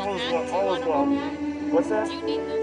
All is well. All is well. What's that? Do you need this?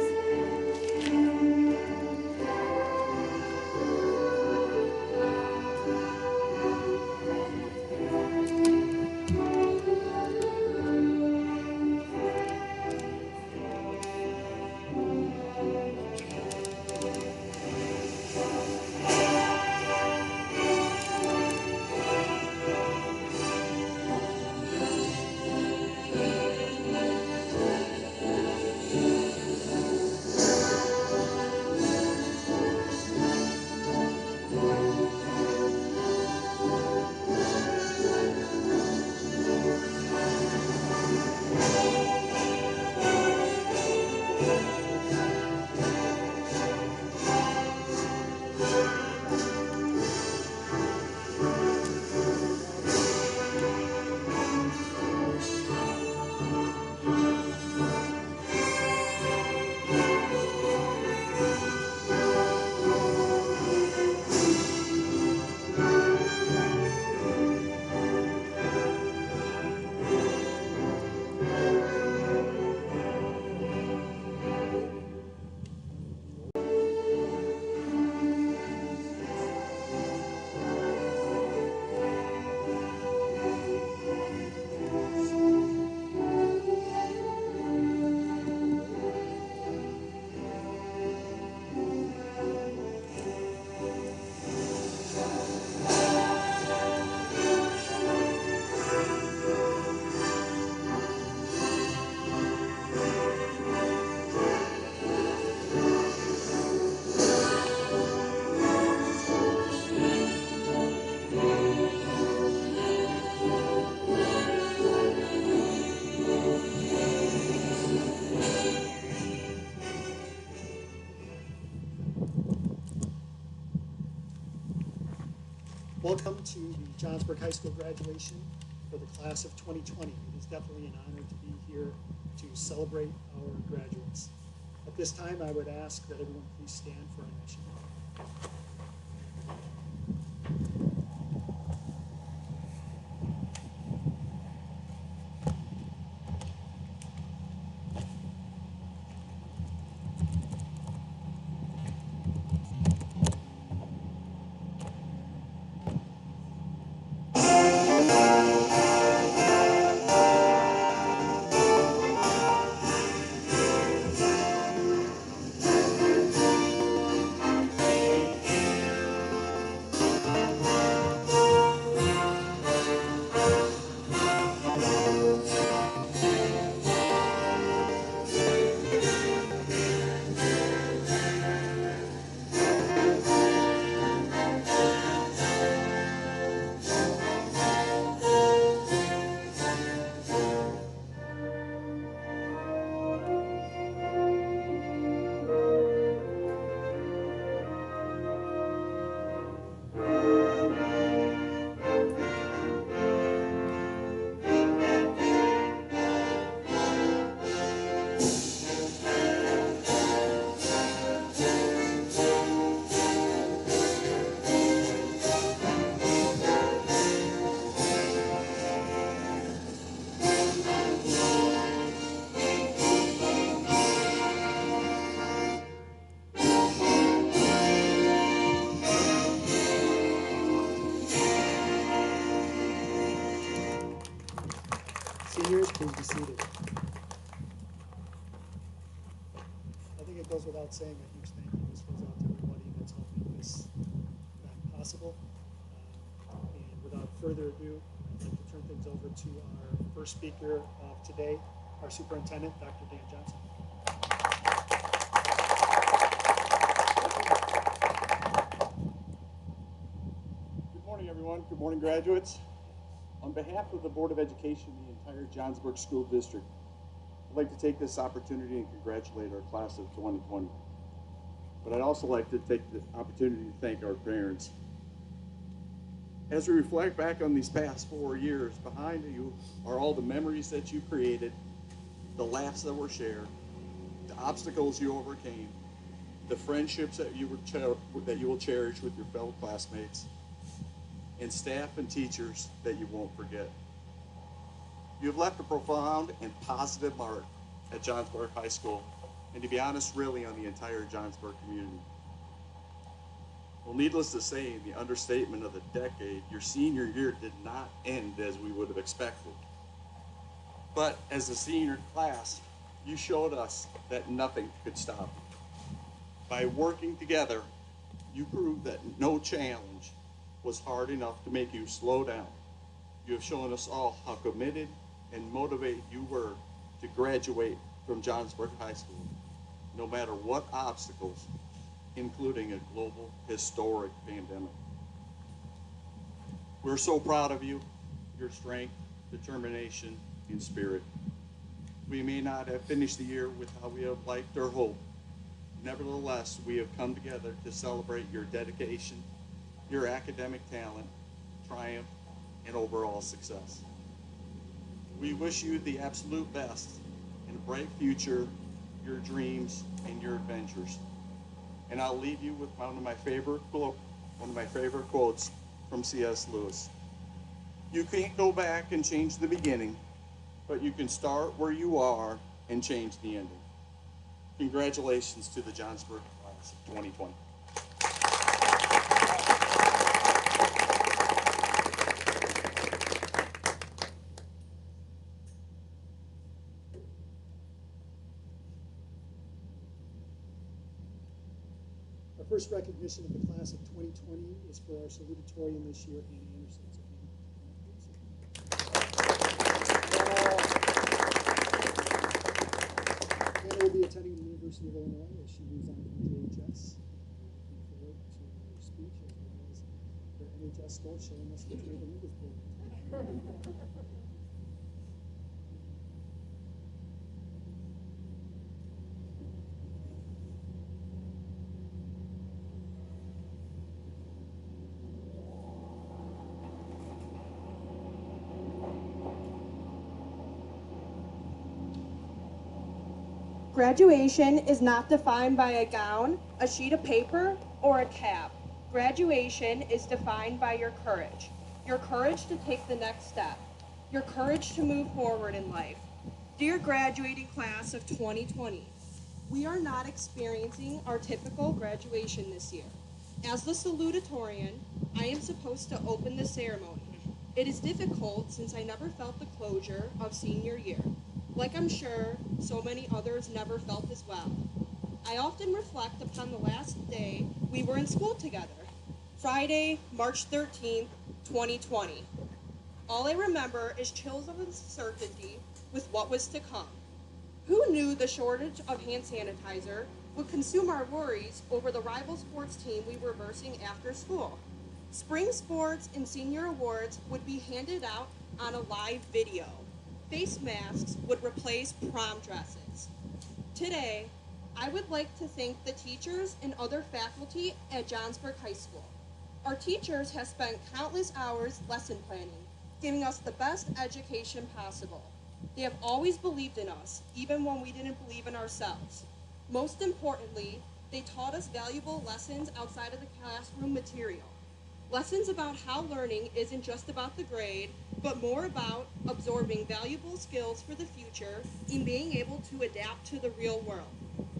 Welcome to the Johnsburg High School graduation for the class of 2020. It is definitely an honor to be here to celebrate our graduates. At this time, I would ask that everyone please stand for our national anthem. Seniors, please be seated. I think it goes without saying a huge thank you. This goes out to everybody that's helping this event possible. And without further ado, I'd like to turn things over to our first speaker of today, our superintendent, Dr. Dan Johnson. Good morning, everyone. Good morning, graduates. On behalf of the Board of Education, the entire Johnsburg School District, I'd like to take this opportunity and congratulate our class of 2020. But I'd also like to take the opportunity to thank our parents. As we reflect back on these past 4 years, behind you are all the memories that you created, the laughs that were shared, the obstacles you overcame, the friendships that you will cherish with your fellow classmates, and staff and teachers that you won't forget. You've left a profound and positive mark at Johnsburg High School, and to be honest, really on the entire Johnsburg community. Well, needless to say, in the understatement of the decade, your senior year did not end as we would have expected. But as a senior class, you showed us that nothing could stop you. By working together, you proved that no challenge was hard enough to make you slow down. You have shown us all how committed and motivated you were to graduate from Johnsburg High School, no matter what obstacles, including a global historic pandemic. We're so proud of you, your strength, determination, and spirit. We may not have finished the year with how we have liked or hoped. Nevertheless, we have come together to celebrate your dedication, your academic talent, triumph, and overall success. We wish you the absolute best in a bright future, your dreams, and your adventures. And I'll leave you with one of my favorite quotes from C.S. Lewis. You can't go back and change the beginning, but you can start where you are and change the ending. Congratulations to the Johnsburg class of 2020. Our first recognition of the class of 2020 is for our salutatorian this year, Annie Anderson. So Anna will be attending the University of Illinois as she moves on from JHS. Looking forward to her speech as well as her NHS score showing us which way the wind is blowing. Graduation is not defined by a gown, a sheet of paper, or a cap. Graduation is defined by your courage to take the next step, your courage to move forward in life. Dear graduating class of 2020, we are not experiencing our typical graduation this year. As the salutatorian, I am supposed to open the ceremony. It is difficult since I never felt the closure of senior year. Like I'm sure so many others never felt as well. I often reflect upon the last day we were in school together, Friday, March 13th, 2020. All I remember is chills of uncertainty with what was to come. Who knew the shortage of hand sanitizer would consume our worries over the rival sports team we were versing after school? Spring sports and senior awards would be handed out on a live video. Face masks would replace prom dresses. Today, I would like to thank the teachers and other faculty at Johnsburg High School. Our teachers have spent countless hours lesson planning, giving us the best education possible. They have always believed in us, even when we didn't believe in ourselves. Most importantly, they taught us valuable lessons outside of the classroom material. Lessons about how learning isn't just about the grade, but more about absorbing valuable skills for the future and being able to adapt to the real world.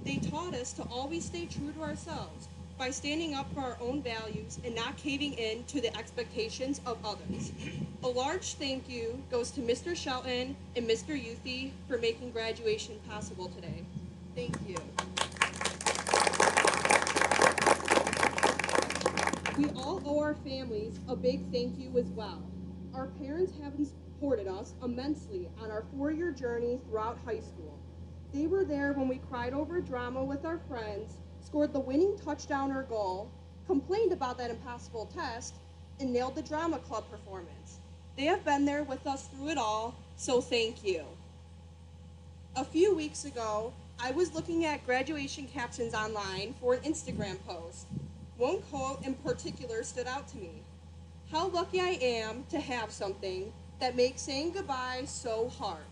They taught us to always stay true to ourselves by standing up for our own values and not caving in to the expectations of others. A large thank you goes to Mr. Shelton and Mr. Youthy for making graduation possible today. Thank you. We all owe our families a big thank you as well. Our parents have supported us immensely on our 4-year journey throughout high school. They were there when we cried over drama with our friends, scored the winning touchdown or goal, complained about that impossible test, and nailed the drama club performance. They have been there with us through it all, so thank you. A few weeks ago, I was looking at graduation captions online for an Instagram post. One quote in particular stood out to me. How lucky I am to have something that makes saying goodbye so hard.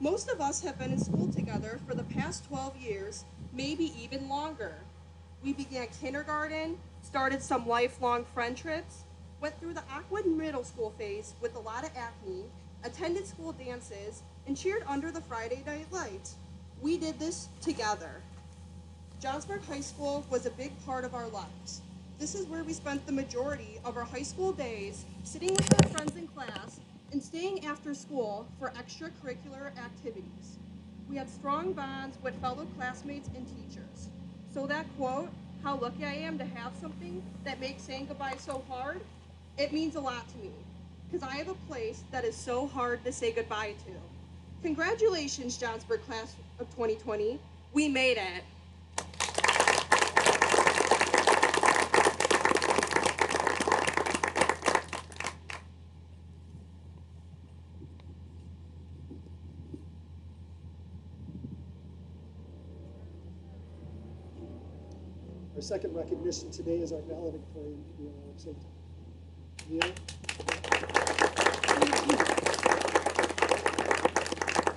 Most of us have been in school together for the past 12 years, maybe even longer. We began kindergarten, started some lifelong friendships, went through the awkward middle school phase with a lot of acne, attended school dances, and cheered under the Friday night lights. We did this together. Johnsburg High School was a big part of our lives. This is where we spent the majority of our high school days, sitting with our friends in class and staying after school for extracurricular activities. We had strong bonds with fellow classmates and teachers. So that quote, "How lucky I am to have something that makes saying goodbye so hard," it means a lot to me, because I have a place that is so hard to say goodbye to. Congratulations, Johnsburg class of 2020. We made it. Our second recognition today is our valedictorian, Neil Alexander. Neil.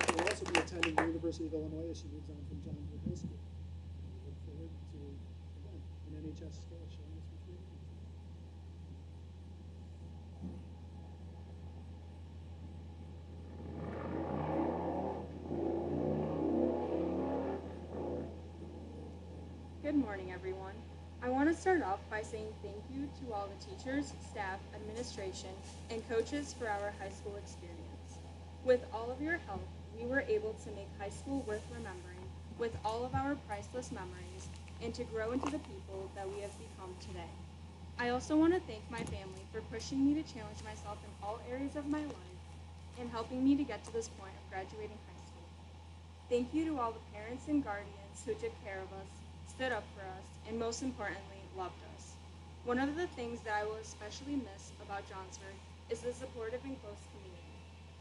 Will also be attending the University of Illinois as she moves on from Johnsburg High School. We look forward to, again, an NHS school sharing this with you. Good morning, everyone. I want to start off by saying thank you to all the teachers, staff, administration, and coaches for our high school experience. With all of your help, we were able to make high school worth remembering with all of our priceless memories and to grow into the people that we have become today. I also want to thank my family for pushing me to challenge myself in all areas of my life and helping me to get to this point of graduating high school. Thank you to all the parents and guardians who took care of us, stood up for us, and most importantly, loved us. One of the things that I will especially miss about Johnsburg is the supportive and close community.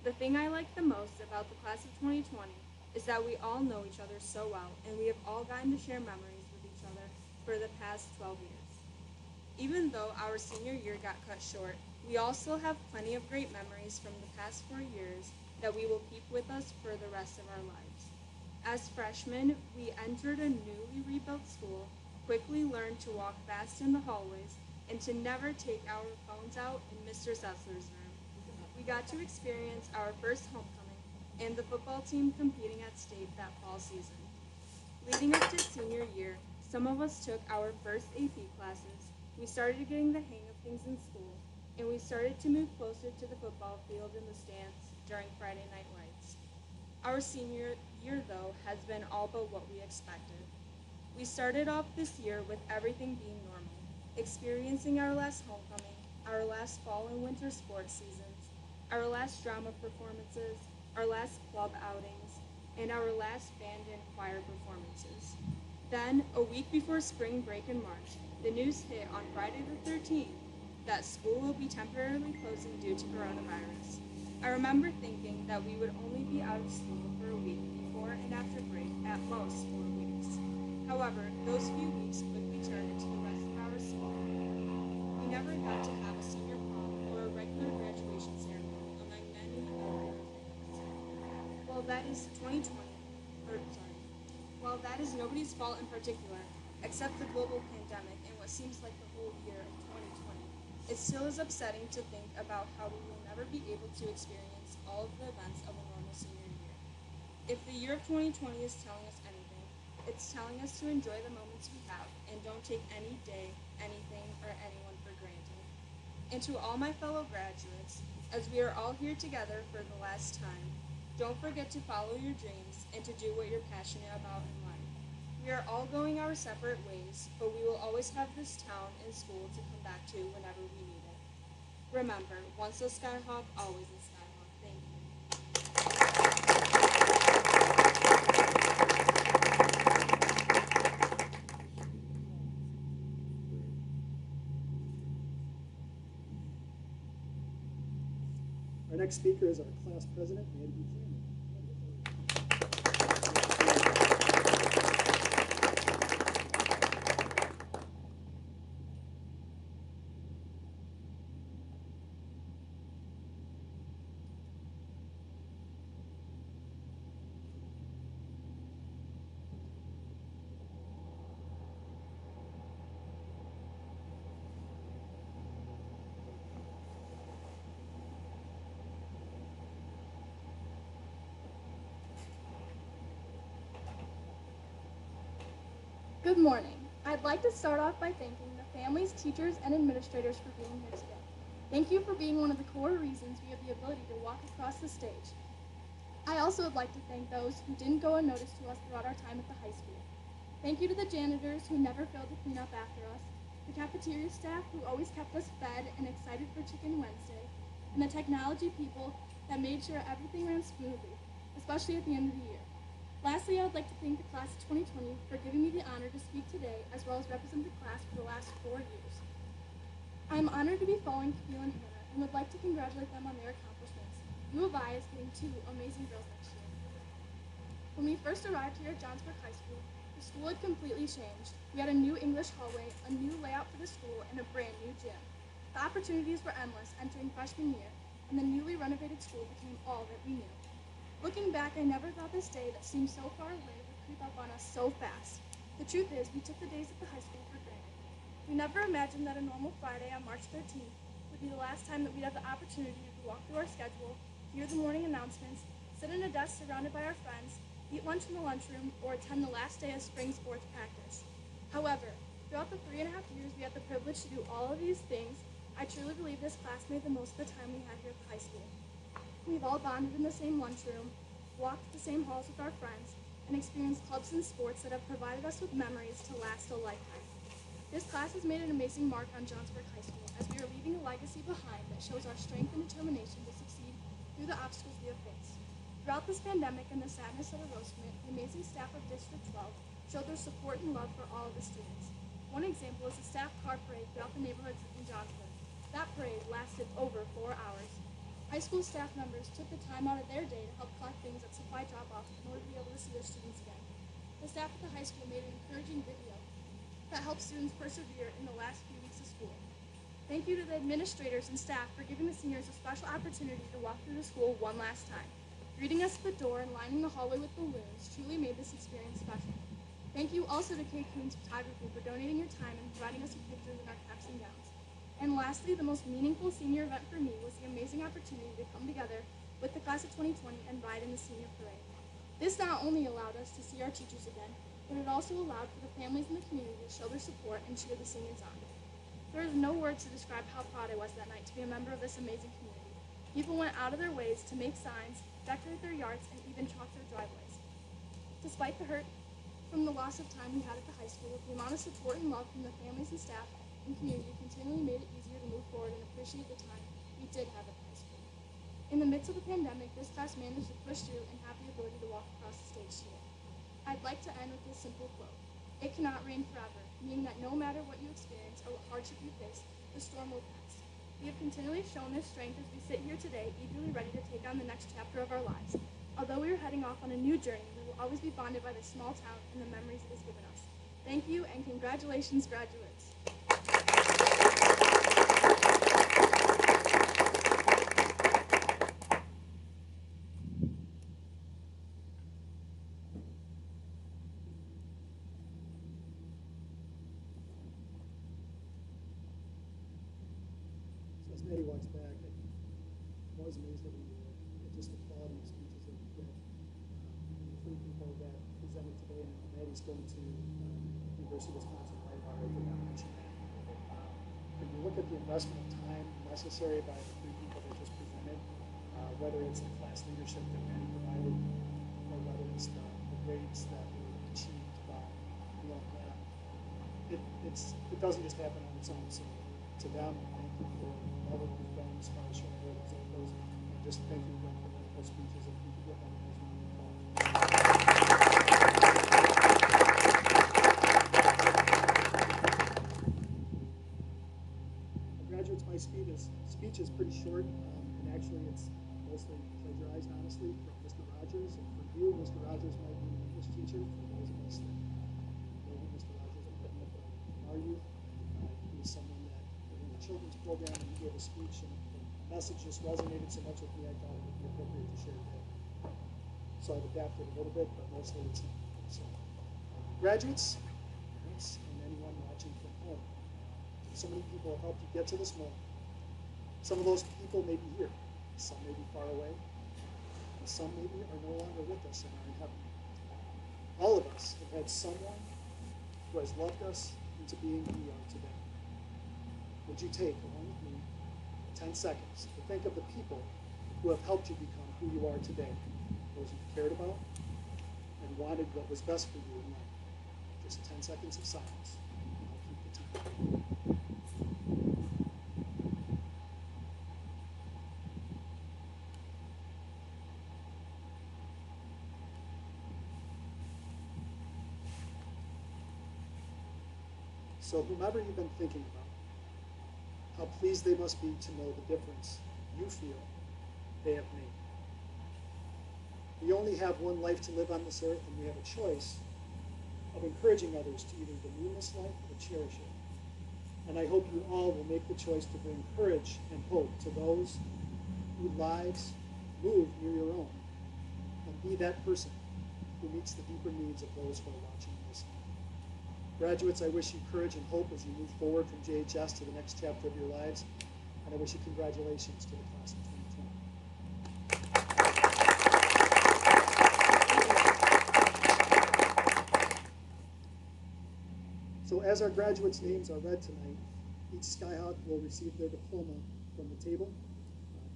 The thing I like the most about the class of 2020 is that we all know each other so well, and we have all gotten to share memories with each other for the past 12 years. Even though our senior year got cut short, we all still have plenty of great memories from the past 4 years that we will keep with us for the rest of our lives. As freshmen, we entered a newly rebuilt school, quickly learned to walk fast in the hallways, and to never take our phones out in Mr. Sessler's room. We got to experience our first homecoming and the football team competing at state that fall season. Leading up to senior year, some of us took our first AP classes, we started getting the hang of things in school, and we started to move closer to the football field in the stands during Friday night lights. Our senior year, though, has been all but what we expected. We started off this year with everything being normal, experiencing our last homecoming, our last fall and winter sports seasons, our last drama performances, our last club outings, and our last band and choir performances. Then, a week before spring break in March, the news hit on Friday the 13th that school will be temporarily closing due to coronavirus. I remember thinking that we would only be out of school for a week before and after break, at most 4 weeks. However, those few weeks quickly turned into the rest of our school year. We never got to have a senior prom or a regular graduation ceremony among many other things. While that is nobody's fault in particular, except the global pandemic and what seems like the whole year of 2020, it still is upsetting to think about how we will never be able to experience all of the events of a normal senior year. If the year of 2020 is telling us anything, it's telling us to enjoy the moments we have and don't take any day, anything, or anyone for granted. And to all my fellow graduates, as we are all here together for the last time, don't forget to follow your dreams and to do what you're passionate about in life. We are all going our separate ways, but we will always have this town and school to come back to whenever we need it. Remember, once a Skyhawk, always a Skyhawk. Thank you. Our next speaker is our class president, Andy Buchanan. Good morning. I'd like to start off by thanking the families, teachers, and administrators for being here today. Thank you for being one of the core reasons we have the ability to walk across the stage. I also would like to thank those who didn't go unnoticed to us throughout our time at the high school. Thank you to the janitors who never failed to clean up after us, the cafeteria staff who always kept us fed and excited for Chicken Wednesday, and the technology people that made sure everything ran smoothly, especially at the end of the year. Lastly, I would like to thank the class of 2020 for giving me the honor to speak today, as well as represent the class for the last 4 years. I am honored to be following Camille and Hannah and would like to congratulate them on their accomplishments. U of I is getting 2 amazing girls next year. When we first arrived here at Johnsburg High School, the school had completely changed. We had a new English hallway, a new layout for the school, and a brand new gym. The opportunities were endless entering freshman year, and the newly renovated school became all that we knew. Looking back, I never thought this day that seemed so far away would creep up on us so fast. The truth is, we took the days at the high school for granted. We never imagined that a normal Friday on March 13th would be the last time that we'd have the opportunity to walk through our schedule, hear the morning announcements, sit in a desk surrounded by our friends, eat lunch in the lunchroom, or attend the last day of spring sports practice. However, throughout the 3.5 years we had the privilege to do all of these things, I truly believe this class made the most of the time we had here at the high school. We've all bonded in the same lunchroom, walked the same halls with our friends, and experienced clubs and sports that have provided us with memories to last a lifetime. This class has made an amazing mark on Johnsburg High School, as we are leaving a legacy behind that shows our strength and determination to succeed through the obstacles we have faced. Throughout this pandemic and the sadness that arose from it, the amazing staff of District 12 showed their support and love for all of the students. One example is the staff car parade throughout the neighborhoods in Johnsburg. That parade lasted over 4 hours. High school staff members took the time out of their day to help collect things at supply drop-off in order to be able to see their students again. The staff at the high school made an encouraging video that helped students persevere in the last few weeks of school. Thank you to the administrators and staff for giving the seniors a special opportunity to walk through the school one last time. Greeting us at the door and lining the hallway with balloons truly made this experience special. Thank you also to Kay Coons Photography for donating your time and providing us with pictures in our caps and gowns. And lastly, the most meaningful senior event for me was the amazing opportunity to come together with the class of 2020 and ride in the senior parade. This not only allowed us to see our teachers again, but it also allowed for the families in the community to show their support and cheer the seniors on. There is no words to describe how proud I was that night to be a member of this amazing community. People went out of their ways to make signs, decorate their yards, and even chalk their driveways. Despite the hurt from the loss of time we had at the high school, the amount of support and love from the families and staff and community continually made it easier to move forward and appreciate the time we did have at high school. In the midst of the pandemic, this class managed to push through and have the ability to walk across the stage today. I'd like to end with this simple quote. It cannot rain forever, meaning that no matter what you experience or what hardship you face, the storm will pass. We have continually shown this strength as we sit here today, eagerly ready to take on the next chapter of our lives. Although we are heading off on a new journey, we will always be bonded by this small town and the memories it has given us. Thank you, and congratulations, graduates. So as Maddie walks back, I'm always amazed at just the quality of speeches that we get. The 3 people that presented today, and Maddie's going to University of Wisconsin, right? I did not mention that. When you look at the investment of time necessary by the 3 people that just presented, whether it's the class leadership that Maddie provided, or whether it's the grades that were achieved by it doesn't just happen on its own. So to them, thank you for all that you've done as far as showing great examples, and just thank you for the wonderful speeches that you could get them as Graduates, my speech is pretty short, and actually it's mostly plagiarized, honestly, from Mr. Rogers. And for you, Mr. Rogers might be an English teacher. For those of us that know who Mr. Rogers is, but are you? He was someone that in the children's program, and he gave a speech, and the message just resonated so much with me, I thought it would be appropriate to share today. So I've adapted a little bit, but mostly it's so. Graduates, parents, and anyone watching from home. So many people have helped you get to this moment. Some of those people may be here. Some may be far away. And some maybe are no longer with us and are in heaven. All of us have had someone who has loved us into being who we are today. Would you take, along with me, 10 seconds to think of the people who have helped you become who you are today, those you cared about and wanted what was best for you in life. Just 10 seconds of silence, and I'll keep the time. So whomever you've been thinking about, how pleased they must be to know the difference you feel they have made. We only have one life to live on this earth, and we have a choice of encouraging others to either demean this life or cherish it. And I hope you all will make the choice to bring courage and hope to those whose lives move near your own, and be that person who meets the deeper needs of those who are watching and listening. Graduates, I wish you courage and hope as you move forward from JHS to the next chapter of your lives, and I wish you congratulations to the class of 2020. So as our graduates' names are read tonight, each Skyhawk will receive their diploma from the table.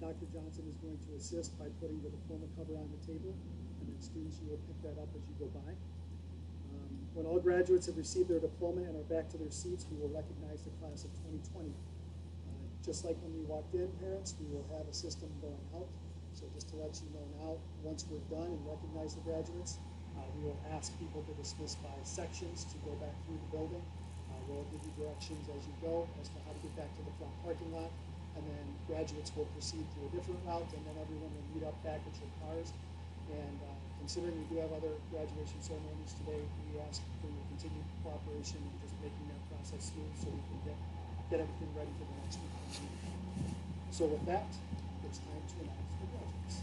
Dr. Johnson is going to assist by putting the diploma cover on the table, and then students, you will pick that up as you go by. When all graduates have received their diploma and are back to their seats, we will recognize the class of 2020. Just like when we walked in, parents, we will have a system going out. So just to let you know now, once we're done and recognize the graduates, we will ask people to dismiss by sections to go back through the building. We'll give you directions as you go as to how to get back to the front parking lot. And then graduates will proceed through a different route, and then everyone will meet up back at your cars. And considering we do have other graduation ceremonies today, we ask for your continued cooperation in just making that process smooth so we can get everything ready for the next week. So with that, it's time to announce the graduates.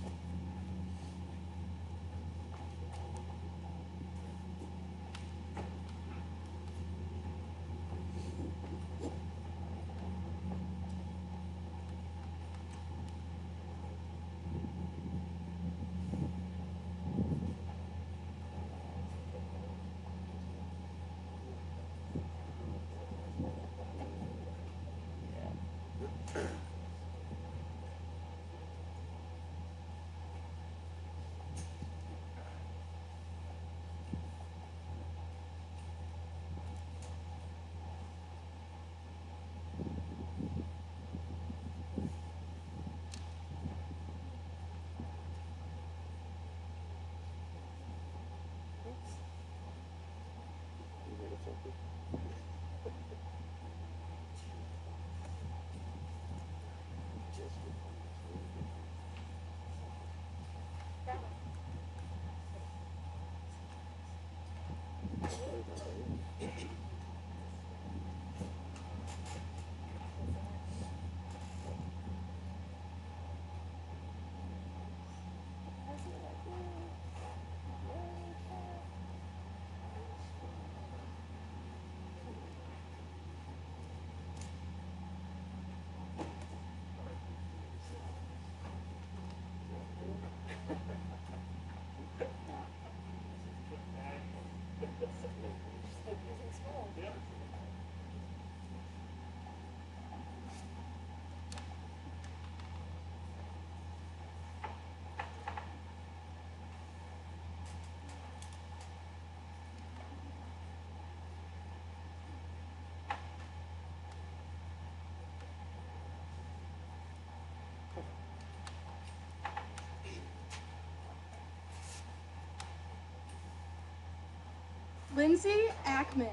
Lindsay Ackman.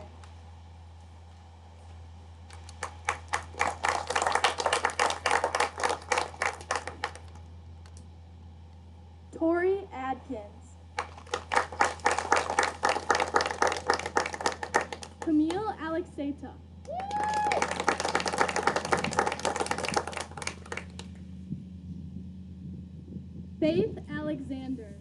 Tori Adkins. Camille Alexeta. Faith Alexander.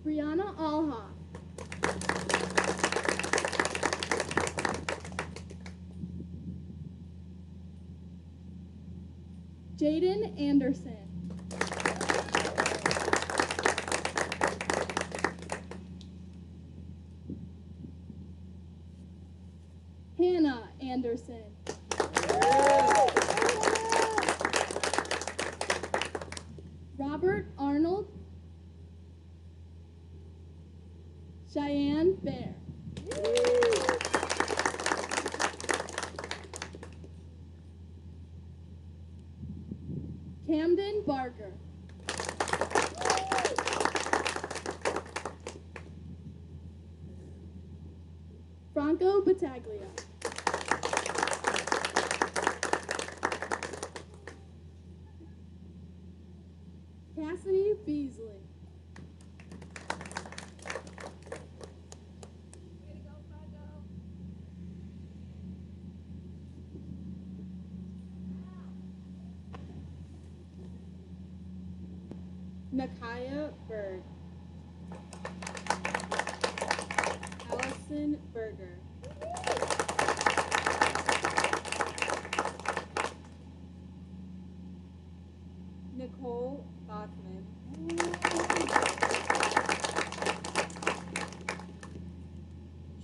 Brianna Alha. Jaden Anderson. Hannah Anderson. Robert Arnold. Cheyenne Bear. Camden Barker. Franco Battaglia. Cassidy Beasley. Nakaya Berg. Allison Berger. Nicole Bothman.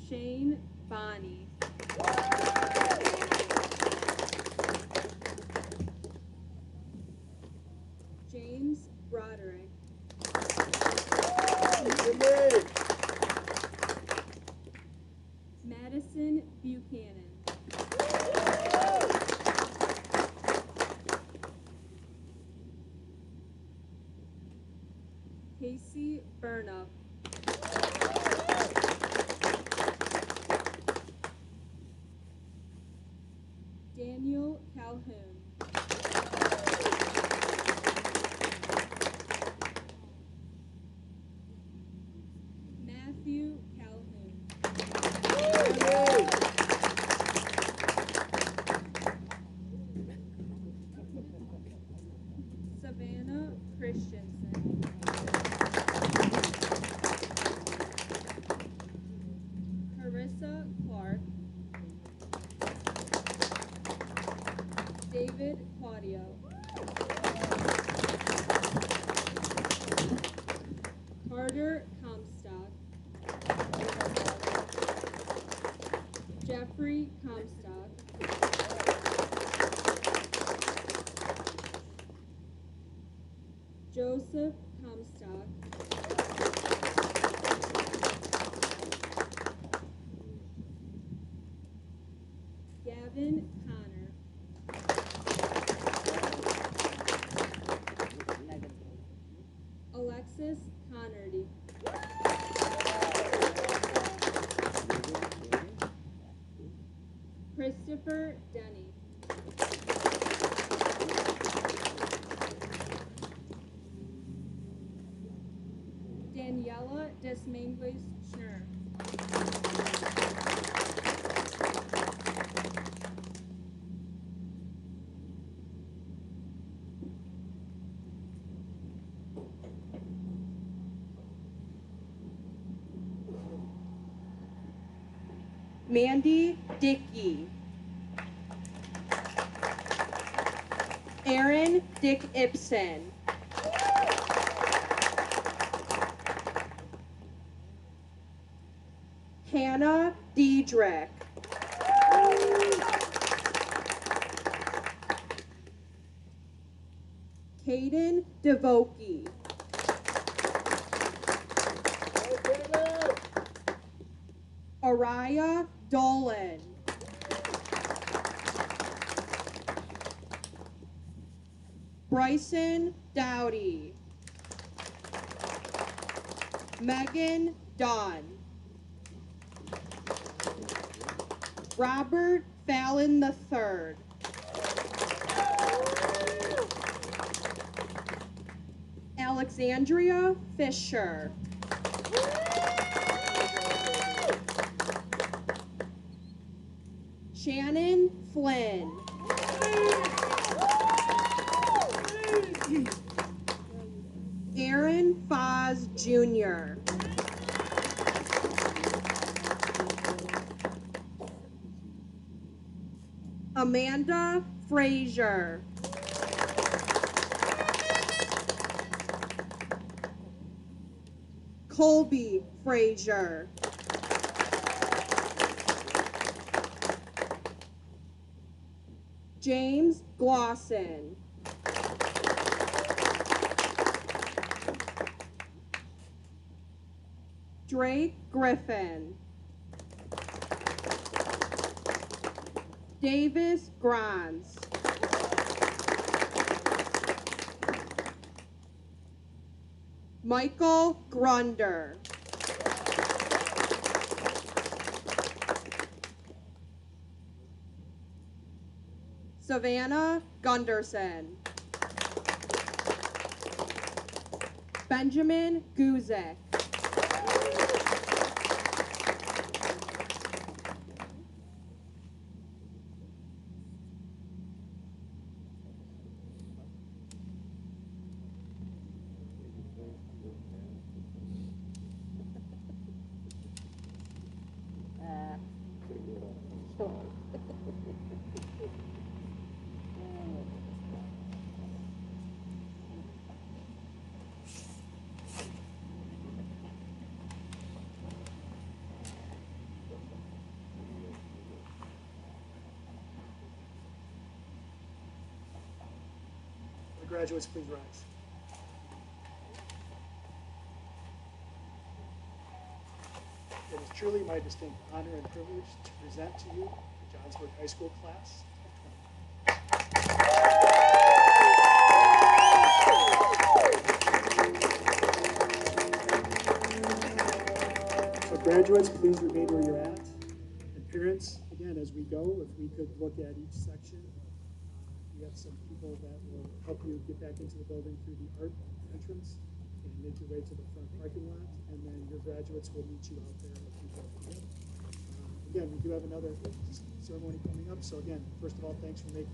Shane Bonney. James Broderick. Madison Buchanan. Casey Burnup. Daniel Calhoun. Matthew Calhoun. Savannah Christensen. Carissa Clark. David Claudio. Carter Comstock. Jeffrey Comstock. Joseph Comstock. Gavin Connor. Alexis Connerty. Christopher Denny. Daniela Desmangles Schnur. Mandy Dickey. Aaron Dick Ibsen. Hannah Diedrich. Caden DeVoke. Araya Dolan. Bryson Dowdy. Megan Dunn. Robert Fallon III. Alexandria Fisher. Shannon Flynn. Aaron Foz Jr. Amanda Frazier. Colby Frazier. James Glosson. Drake Griffin. Davis Grons. Michael Grunder. Savannah Gunderson. Benjamin Guzik. The graduates, please rise. It is truly my distinct honor and privilege to present to you the Johnsburg High School class of 20. So graduates, please remain where you're at. And parents, again, as we go, if we could look at each section. We have some people that will help you get back into the building through the art entrance and make your way to the front parking lot, and then your graduates will meet you out there if you go together. Again, we do have another ceremony coming up, so again, first of all, thanks for making